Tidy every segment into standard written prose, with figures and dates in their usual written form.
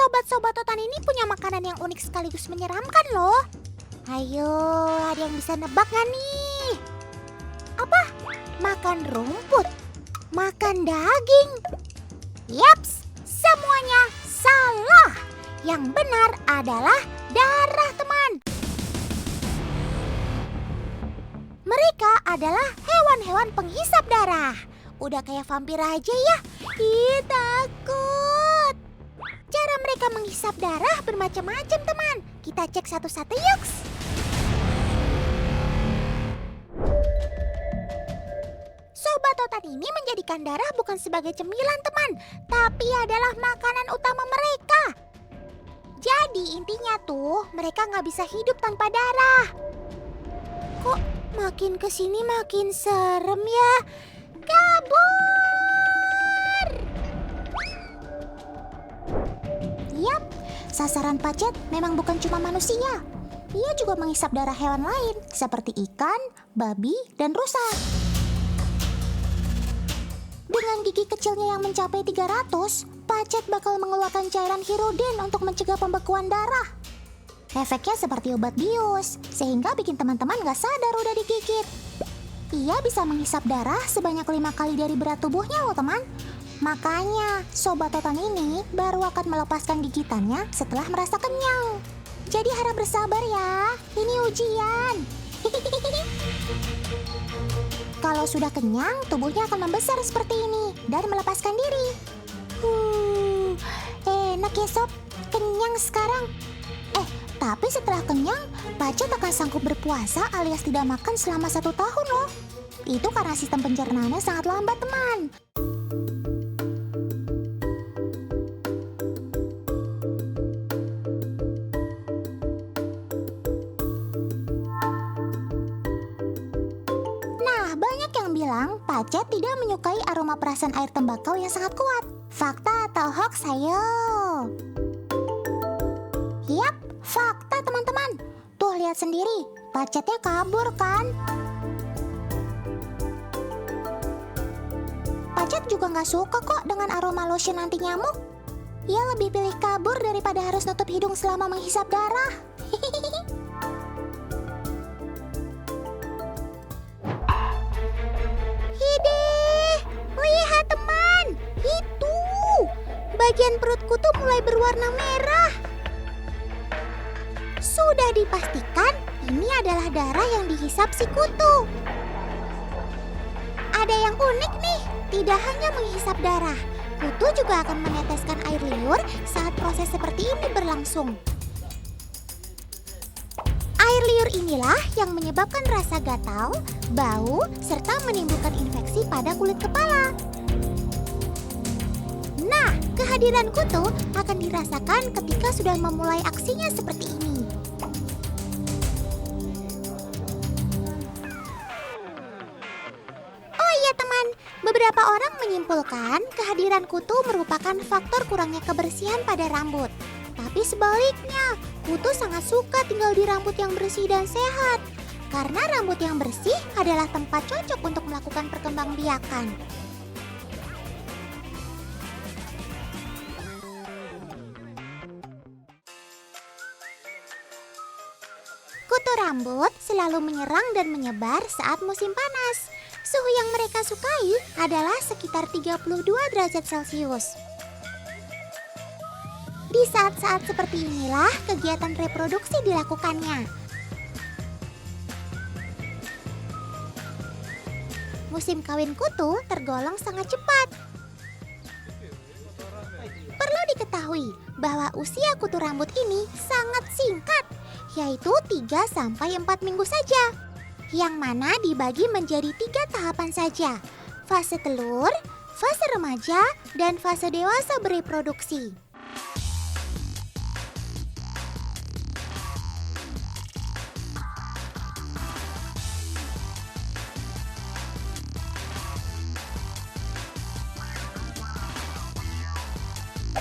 Sobat-sobat Totan ini punya makanan yang unik sekaligus menyeramkan loh. Ayo, ada yang bisa nebak gak nih? Apa? Makan rumput? Makan daging? Yaps, semuanya salah. Yang benar adalah darah, teman. Mereka adalah hewan-hewan penghisap darah. Udah kayak vampir aja ya. Ih, takut. Cara mereka menghisap darah bermacam-macam, teman. Kita cek satu-satu yuk. Sobat Totan ini menjadikan darah bukan sebagai cemilan, teman, tapi adalah makanan utama mereka. Jadi intinya tuh, mereka nggak bisa hidup tanpa darah. Kok makin kesini makin serem ya? Kabur! Yap, sasaran Pacet memang bukan cuma manusia. Ia juga menghisap darah hewan lain seperti ikan, babi, dan rusa. Dengan gigi kecilnya yang mencapai 300, Pacet bakal mengeluarkan cairan hirudin untuk mencegah pembekuan darah. Efeknya seperti obat bius, sehingga bikin teman-teman gak sadar udah digigit. Ia bisa menghisap darah sebanyak 5 kali dari berat tubuhnya loh, teman. Makanya, Sobat Totan ini baru akan melepaskan gigitannya setelah merasa kenyang. Jadi harap bersabar ya, ini ujian. Kalau sudah kenyang, tubuhnya akan membesar seperti ini dan melepaskan diri. Enak ya sob, kenyang sekarang. Tapi setelah kenyang, Pacet akan sanggup berpuasa alias tidak makan selama 1 tahun loh. Itu karena sistem pencernaannya sangat lambat, teman. Nah, banyak yang bilang Pacet tidak menyukai aroma perasan air tembakau yang sangat kuat. Fakta atau hoax, ayo? Yap, fakta teman-teman. Tuh lihat sendiri, Pacetnya kabur kan? Pacet juga nggak suka kok dengan aroma lotion anti nyamuk. Ia lebih pilih kabur daripada harus nutup hidung selama menghisap darah. Hidih, lihat teman, itu bagian perut kutu mulai berwarna merah. Sudah dipastikan ini adalah darah yang dihisap si kutu. Ada yang unik nih, tidak hanya menghisap darah, kutu juga akan meneteskan air liur saat proses seperti ini berlangsung. Air liur inilah yang menyebabkan rasa gatal, bau, serta menimbulkan infeksi pada kulit kepala. Nah, kehadiran kutu akan dirasakan ketika sudah memulai aksinya seperti ini. Beberapa orang menyimpulkan kehadiran kutu merupakan faktor kurangnya kebersihan pada rambut. Tapi sebaliknya, kutu sangat suka tinggal di rambut yang bersih dan sehat. Karena rambut yang bersih adalah tempat cocok untuk melakukan perkembangbiakan. Kutu rambut selalu menyerang dan menyebar saat musim panas. Suhu yang mereka sukai adalah sekitar 32 derajat Celcius. Di saat-saat seperti inilah kegiatan reproduksi dilakukannya. Musim kawin kutu tergolong sangat cepat. Perlu diketahui bahwa usia kutu rambut ini sangat singkat, yaitu 3-4 minggu saja. Yang mana dibagi menjadi 3 tahapan saja, fase telur, fase remaja, dan fase dewasa bereproduksi.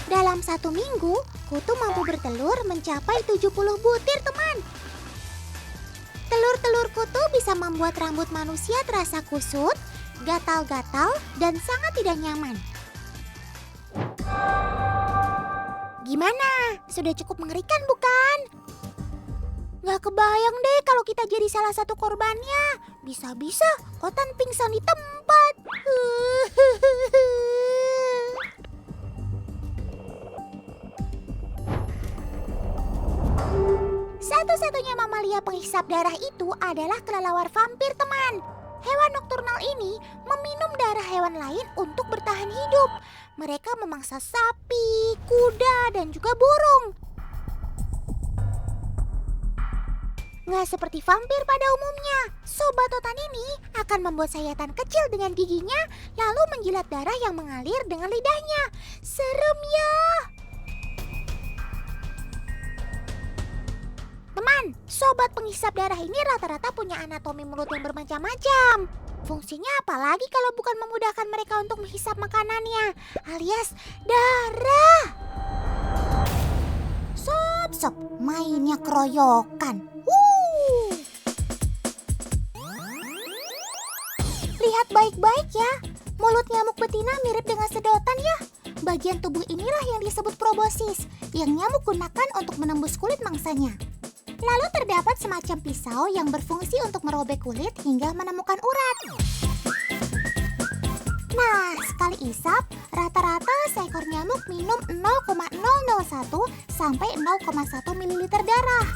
Dalam 1 minggu, kutu mampu bertelur mencapai 70 butir, teman. Telur-telur kutu bisa membuat rambut manusia terasa kusut, gatal-gatal, dan sangat tidak nyaman. Gimana? Sudah cukup mengerikan bukan? Gak kebayang deh kalau kita jadi salah satu korbannya. Bisa-bisa Otan pingsan di tempat. Satu-satunya mamalia penghisap darah itu adalah kelelawar vampir, teman. Hewan nokturnal ini meminum darah hewan lain untuk bertahan hidup. Mereka memangsa sapi, kuda, dan juga burung. Nggak seperti vampir pada umumnya, Sobat Otan ini akan membuat sayatan kecil dengan giginya, lalu menjilat darah yang mengalir dengan lidahnya. Serem ya! Teman, sobat penghisap darah ini rata-rata punya anatomi mulut yang bermacam-macam. Fungsinya apalagi kalau bukan memudahkan mereka untuk menghisap makanannya, alias darah. Sob, mainnya keroyokan. Lihat baik-baik ya, mulut nyamuk betina mirip dengan sedotan ya. Bagian tubuh inilah yang disebut proboscis, yang nyamuk gunakan untuk menembus kulit mangsanya. Lalu terdapat semacam pisau yang berfungsi untuk merobek kulit hingga menemukan urat. Nah, sekali isap, rata-rata seekor nyamuk minum 0,001 sampai 0,1 ml darah.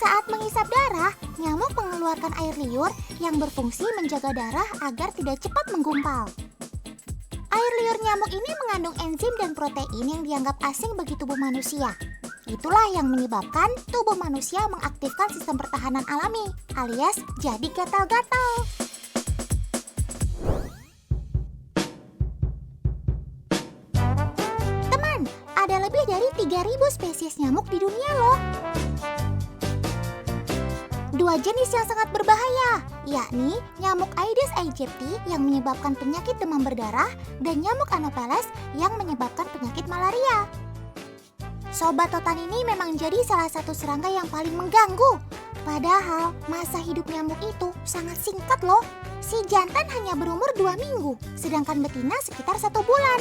Saat mengisap darah, nyamuk mengeluarkan air liur yang berfungsi menjaga darah agar tidak cepat menggumpal. Air liur nyamuk ini mengandung enzim dan protein yang dianggap asing bagi tubuh manusia. Itulah yang menyebabkan tubuh manusia mengaktifkan sistem pertahanan alami, alias jadi gatal-gatal. Teman, ada lebih dari 3.000 spesies nyamuk di dunia loh. Dua jenis yang sangat berbahaya, yakni nyamuk Aedes aegypti yang menyebabkan penyakit demam berdarah dan nyamuk Anopheles yang menyebabkan penyakit malaria. Sobat Otan ini memang jadi salah satu serangga yang paling mengganggu. Padahal masa hidup nyamuk itu sangat singkat loh. Si jantan hanya berumur 2 minggu, sedangkan betina sekitar 1 bulan.